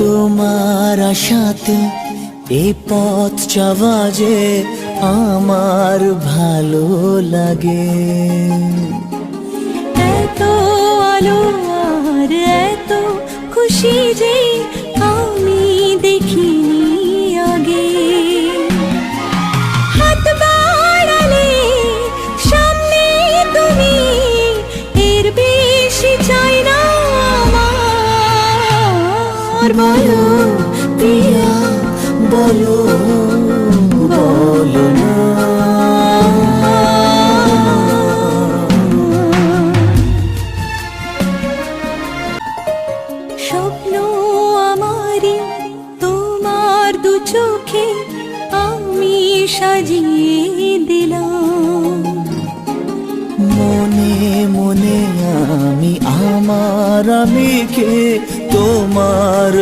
তোমার আশাতে এই পথ চলা যে আমার ভালো লাগে। এত আলো আর এত খুশি যে আমি দেখিনি আগে। হাত বাড়ালে সামনে তুমি, এর বেশি চাই না আমার। বলো প্রিয়া বলো, বলো না। স্বপ্ন আমারই তোমার দু চোখে আমি সাজিয়ে দিলাম। মনে মনে আমি আমার আমিকে তোমার